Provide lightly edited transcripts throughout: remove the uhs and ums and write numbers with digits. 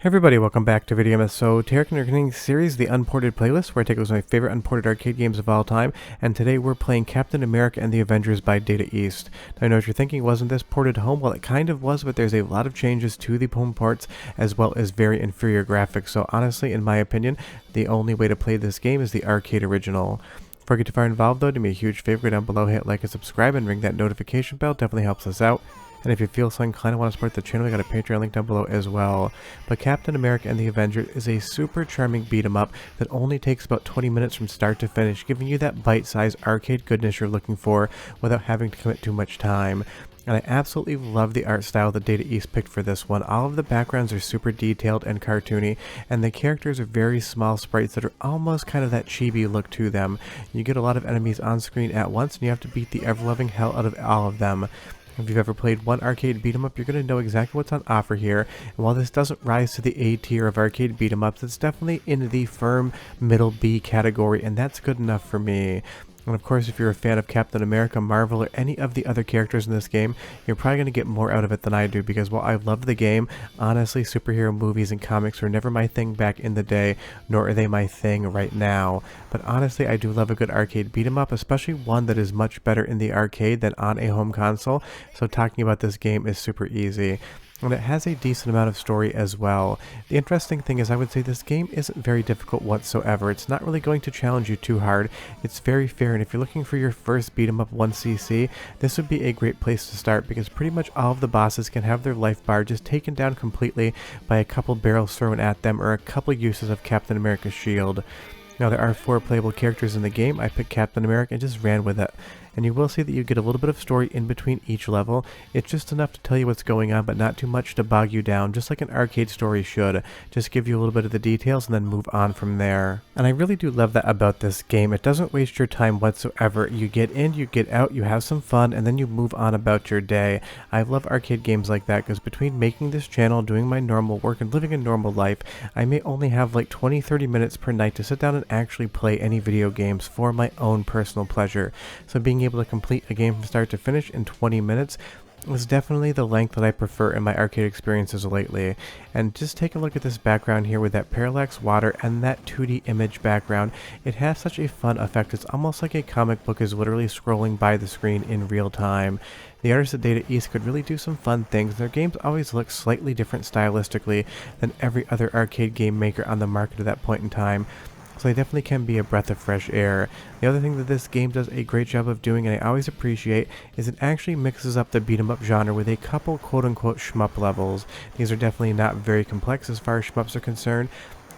Hey everybody, welcome back to Video Gamer. So, Teknoparrot series, the Unported playlist, where I take a look at my favorite unported arcade games of all time, and today we're playing Captain America and the Avengers by Data East. Now, I know what you're thinking, wasn't this ported home? Well, it kind of was, but there's a lot of changes to the home ports, as well as very inferior graphics. So, honestly, in my opinion, the only way to play this game is the arcade original. Before I get too far involved though, do me a huge favor, go down below, hit like and subscribe, and ring that notification bell, definitely helps us out. And if you feel so inclined to want to support the channel, we got a Patreon link down below as well. But Captain America and the Avengers is a super charming beat 'em up that only takes about 20 minutes from start to finish, giving you that bite-sized arcade goodness you're looking for without having to commit too much time. And I absolutely love the art style that Data East picked for this one. All of the backgrounds are super detailed and cartoony, and the characters are very small sprites that are almost kind of that chibi look to them. You get a lot of enemies on screen at once, and you have to beat the ever-loving hell out of all of them. If you've ever played one arcade beat 'em up, you're going to know exactly what's on offer here. And while this doesn't rise to the A tier of arcade beat 'em ups, it's definitely in the firm middle B category, and that's good enough for me. And of course, if you're a fan of Captain America, Marvel, or any of the other characters in this game, you're probably going to get more out of it than I do, because while I love the game, honestly, superhero movies and comics were never my thing back in the day, nor are they my thing right now. But honestly, I do love a good arcade beat 'em up, especially one that is much better in the arcade than on a home console, so talking about this game is super easy. And it has a decent amount of story as well. The interesting thing is I would say this game isn't very difficult whatsoever. It's not really going to challenge you too hard. It's very fair, and if you're looking for your first beat 'em up 1cc, this would be a great place to start, because pretty much all of the bosses can have their life bar just taken down completely by a couple barrels thrown at them or a couple uses of Captain America's shield. Now, there are 4 playable characters in the game. I picked Captain America and just ran with it. And you will see that you get a little bit of story in between each level. It's just enough to tell you what's going on, but not too much to bog you down, just like an arcade story should. Just give you a little bit of the details and then move on from there. And I really do love that about this game. It doesn't waste your time whatsoever. You get in, you get out, you have some fun, and then you move on about your day. I love arcade games like that, because between making this channel, doing my normal work, and living a normal life, I may only have like 20-30 minutes per night to sit down and actually play any video games for my own personal pleasure. So being able to complete a game from start to finish in 20 minutes is definitely the length that I prefer in my arcade experiences lately. And just take a look at this background here with that parallax water and that 2D image background. It has such a fun effect. It's almost like a comic book is literally scrolling by the screen in real time. The artists at Data East could really do some fun things. Their games always look slightly different stylistically than every other arcade game maker on the market at that point in time. So they definitely can be a breath of fresh air. The other thing that this game does a great job of doing, and I always appreciate, is it actually mixes up the beat 'em up genre with a couple quote-unquote shmup levels. These are definitely not very complex as far as shmups are concerned,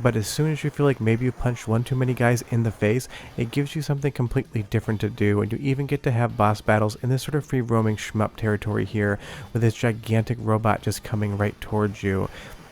but as soon as you feel like maybe you punched one too many guys in the face, it gives you something completely different to do, and you even get to have boss battles in this sort of free-roaming shmup territory here, with this gigantic robot just coming right towards you.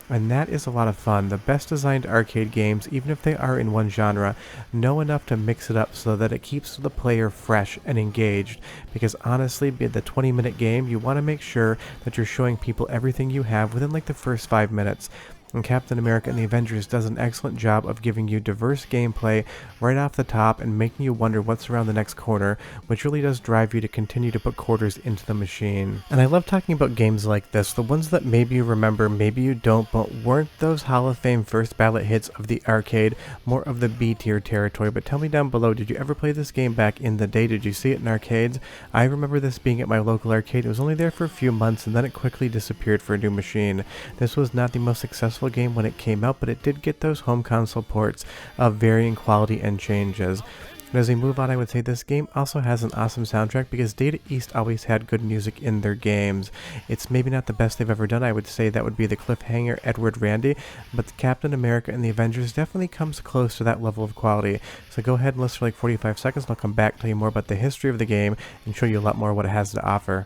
And that is a lot of fun. The best designed arcade games, even if they are in one genre, know enough to mix it up so that it keeps the player fresh and engaged. Because honestly, be the 20-minute game, you want to make sure that you're showing people everything you have within like the first 5 minutes. And Captain America and the Avengers does an excellent job of giving you diverse gameplay right off the top and making you wonder what's around the next corner, which really does drive you to continue to put quarters into the machine. And I love talking about games like this, the ones that maybe you remember, maybe you don't, but weren't those Hall of Fame first ballot hits of the arcade, more of the B tier territory. But tell me down below, did you ever play this game back in the day? Did you see it in arcades? I remember this being at my local arcade. It was only there for a few months, and then it quickly disappeared for a new machine. This was not the most successful game when it came out, but it did get those home console ports of varying quality and changes. And as we move on, I would say this game also has an awesome soundtrack, because Data East always had good music in their games. It's maybe not the best they've ever done. I would say that would be the Cliffhanger Edward Randy, but Captain America and the Avengers definitely comes close to that level of quality. So go ahead and listen for like 45 seconds, and I'll come back, tell you more about the history of the game, and show you a lot more of what it has to offer.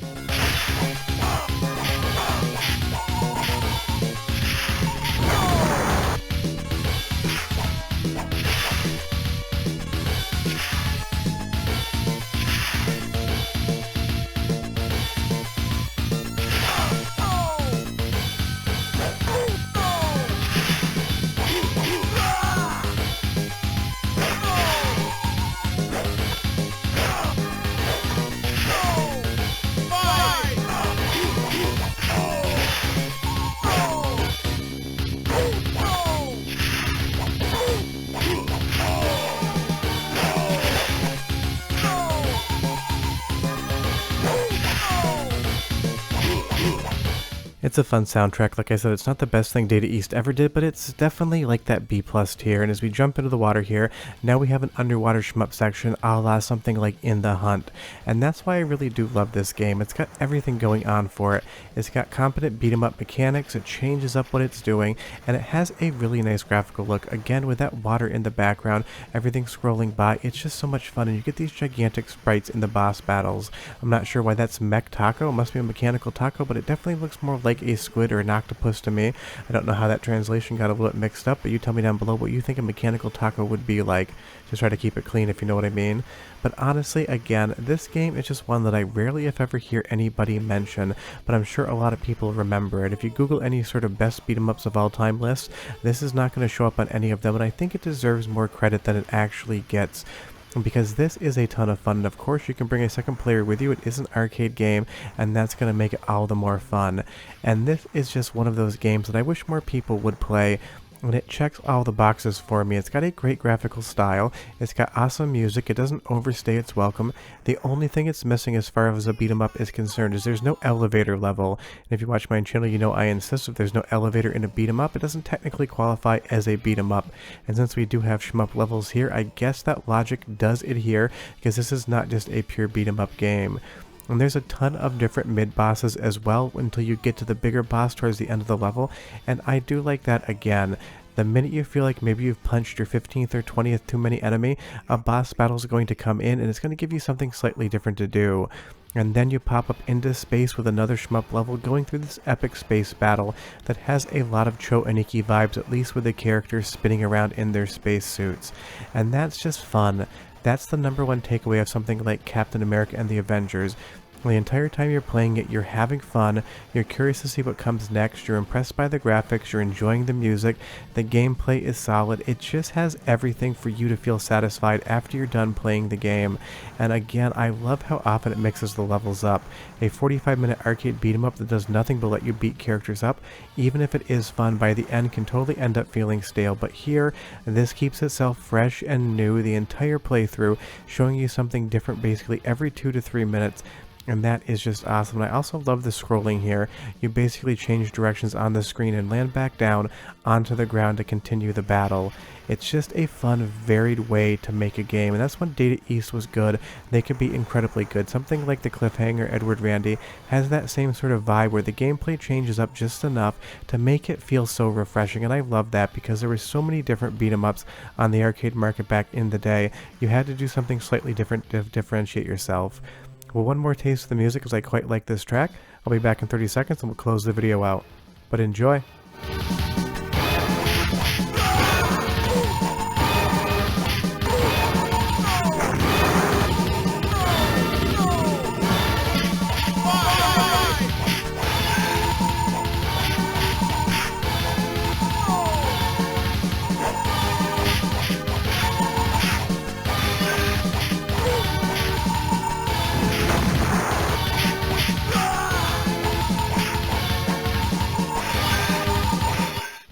No! It's a fun soundtrack. Like I said, it's not the best thing Data East ever did, but it's definitely like that B+ tier. And as we jump into the water here, now we have an underwater shmup section a la something like In the Hunt. And that's why I really do love this game. It's got everything going on for it. It's got competent beat 'em up mechanics, it changes up what it's doing, and it has a really nice graphical look. Again, with that water in the background, everything scrolling by, it's just so much fun. And you get these gigantic sprites in the boss battles. I'm not sure why that's Mech Taco. It must be a mechanical taco, but it definitely looks more like a squid or an octopus to me. I don't know how that translation got a little bit mixed up, but you tell me down below what you think a mechanical taco would be like. Just try to keep it clean if you know what I mean. But honestly, again, this game is just one that I rarely if ever hear anybody mention, but I'm sure a lot of people remember it. If you Google any sort of best beat 'em ups of all time list, this is not going to show up on any of them, and I think it deserves more credit than it actually gets. Because this is a ton of fun, and of course you can bring a second player with you. It is an arcade game, and that's going to make it all the more fun. And this is just one of those games that I wish more people would play, and it checks all the boxes for me. It's got a great graphical style, it's got awesome music, it doesn't overstay its welcome. The only thing it's missing as far as a beat 'em up is concerned is there's no elevator level. And if you watch my channel, you know I insist if there's no elevator in a beat 'em up, it doesn't technically qualify as a beat 'em up. And since we do have shmup levels here, I guess that logic does adhere, because this is not just a pure beat 'em up game. And there's a ton of different mid-bosses as well until you get to the bigger boss towards the end of the level, and I do like that again. The minute you feel like maybe you've punched your 15th or 20th too many enemy, a boss battle is going to come in and it's going to give you something slightly different to do. And then you pop up into space with another shmup level going through this epic space battle that has a lot of Cho Aniki vibes, at least with the characters spinning around in their space suits. And that's just fun. That's the #1 takeaway of something like Captain America and the Avengers. The entire time you're playing it, you're having fun, you're curious to see what comes next, you're impressed by the graphics, you're enjoying the music, the gameplay is solid, it just has everything for you to feel satisfied after you're done playing the game. And again, I love how often it mixes the levels up. A 45-minute arcade beat 'em up that does nothing but let you beat characters up, even if it is fun, by the end can totally end up feeling stale. But here, this keeps itself fresh and new the entire playthrough, showing you something different basically every 2 to 3 minutes. And that is just awesome. And I also love the scrolling here. You basically change directions on the screen and land back down onto the ground to continue the battle. It's just a fun, varied way to make a game, and that's when Data East was good. They could be incredibly good. Something like the Cliffhanger Edward Randy has that same sort of vibe where the gameplay changes up just enough to make it feel so refreshing, and I love that because there were so many different beat 'em ups on the arcade market back in the day. You had to do something slightly different to differentiate yourself. Well, one more taste of the music because I quite like this track. I'll be back in 30 seconds and we'll close the video out. But enjoy!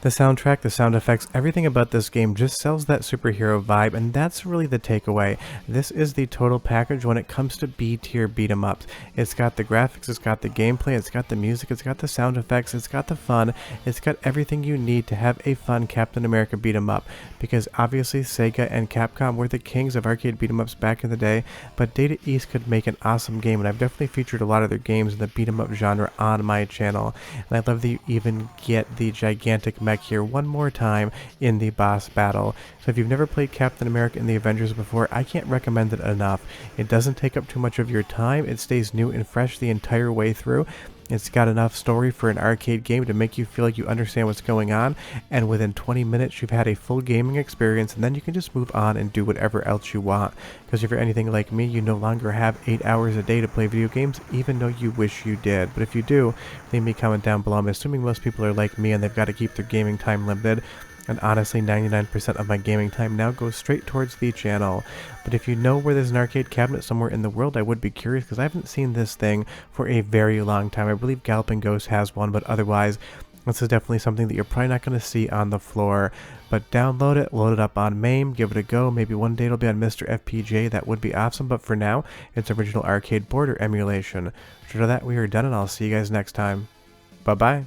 The soundtrack, the sound effects, everything about this game just sells that superhero vibe, and that's really the takeaway. This is the total package when it comes to B-tier beat 'em ups. It's got the graphics, it's got the gameplay, it's got the music, it's got the sound effects, it's got the fun, it's got everything you need to have a fun Captain America beat 'em up. Because obviously Sega and Capcom were the kings of arcade beat 'em ups back in the day, but Data East could make an awesome game, and I've definitely featured a lot of their games in the beat 'em up genre on my channel. And I love that you even get the gigantic mech here one more time in the boss battle. So if you've never played Captain America and the Avengers before, I can't recommend it enough. It doesn't take up too much of your time, it stays new and fresh the entire way through. It's got enough story for an arcade game to make you feel like you understand what's going on, and within 20 minutes you've had a full gaming experience, and then you can just move on and do whatever else you want. Because if you're anything like me, you no longer have 8 hours a day to play video games, even though you wish you did. But if you do, leave me a comment down below. I'm assuming most people are like me and they've got to keep their gaming time limited. And honestly, 99% of my gaming time now goes straight towards the channel. But if you know where there's an arcade cabinet somewhere in the world, I would be curious because I haven't seen this thing for a very long time. I believe Galloping Ghost has one, but otherwise, this is definitely something that you're probably not going to see on the floor. But download it, load it up on MAME, give it a go. Maybe one day it'll be on Mr. FPJ, that would be awesome. But for now, it's original arcade board or emulation. After that, we are done, and I'll see you guys next time. Bye-bye.